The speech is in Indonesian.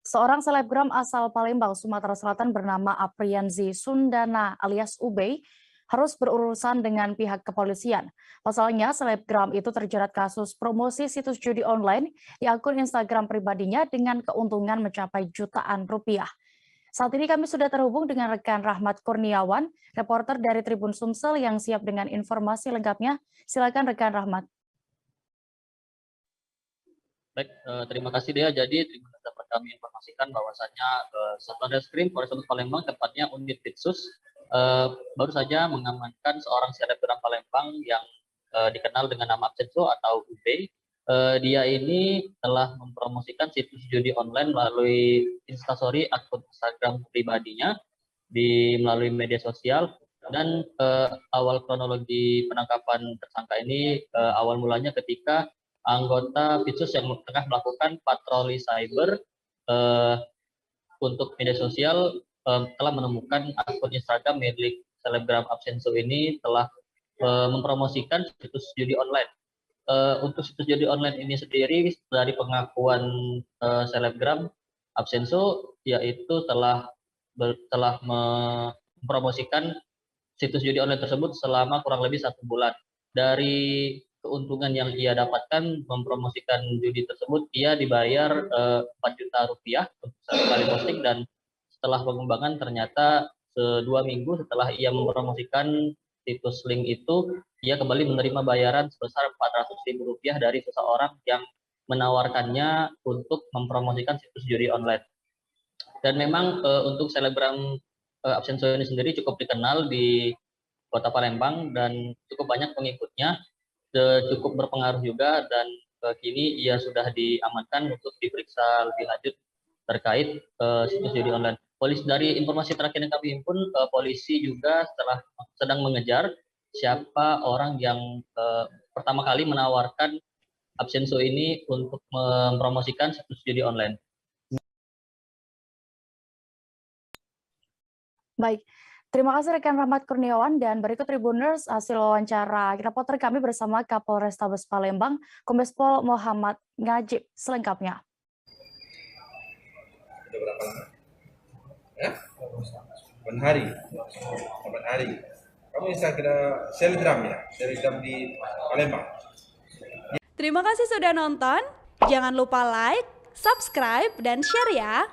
Seorang selebgram asal Palembang, Sumatera Selatan bernama Aprianzi Sundana alias Ubey harus berurusan dengan pihak kepolisian. Pasalnya, selebgram itu terjerat kasus promosi situs judi online di akun Instagram pribadinya dengan keuntungan mencapai jutaan rupiah. Saat ini kami sudah terhubung dengan rekan Rahmat Kurniawan, reporter dari Tribun Sumsel yang siap dengan informasi lengkapnya. Silakan rekan Rahmat. Baik, terima kasih Dea. Jadi Tribuners dapat kami informasikan bahwasannya Satuan Reskrim Polrestabes Palembang, tepatnya unit Pitsus, baru saja mengamankan seorang selebgram Palembang yang dikenal dengan nama Absenso atau Ubey. Dia ini telah mempromosikan situs judi online melalui Instastory akun Instagram pribadinya melalui media sosial. Dan awal kronologi penangkapan tersangka ini awal mulanya ketika anggota Pitsus yang tengah melakukan patroli cyber untuk media sosial telah menemukan akun Instagram milik selebgram Absenso ini telah mempromosikan situs judi online. Untuk situs judi online ini sendiri dari pengakuan selebgram Absenso, yaitu telah mempromosikan situs judi online tersebut selama kurang lebih 1 bulan. Dari keuntungan yang ia dapatkan mempromosikan judi tersebut, ia dibayar 4 juta rupiah untuk satu kali posting, dan setelah pengembangan ternyata 2 minggu setelah ia mempromosikan situs link itu, ia kembali menerima bayaran sebesar 400.000 rupiah dari seseorang yang menawarkannya untuk mempromosikan situs judi online. Dan memang untuk selebgram Absenso ini sendiri cukup dikenal di Kota Palembang dan cukup banyak pengikutnya, cukup berpengaruh juga, dan kini ia sudah diamankan untuk diperiksa lebih lanjut terkait situs judi online. Dari informasi terakhir yang kami himpun, polisi juga sedang mengejar siapa orang yang pertama kali menawarkan Absenso ini untuk mempromosikan situs judi online. Baik, terima kasih rekan Rahmat Kurniawan, dan berikut Tribuners hasil wawancara reporter kami bersama Kapolrestabes Palembang, Kombes Pol Muhammad Ngajib. Selengkapnya. Sudah berapa lama? Ya? 8 hari. 8 hari. Kamu Instagram selebgram ya? Selebgram di Palembang. Terima kasih sudah nonton. Jangan lupa like, subscribe, dan share ya.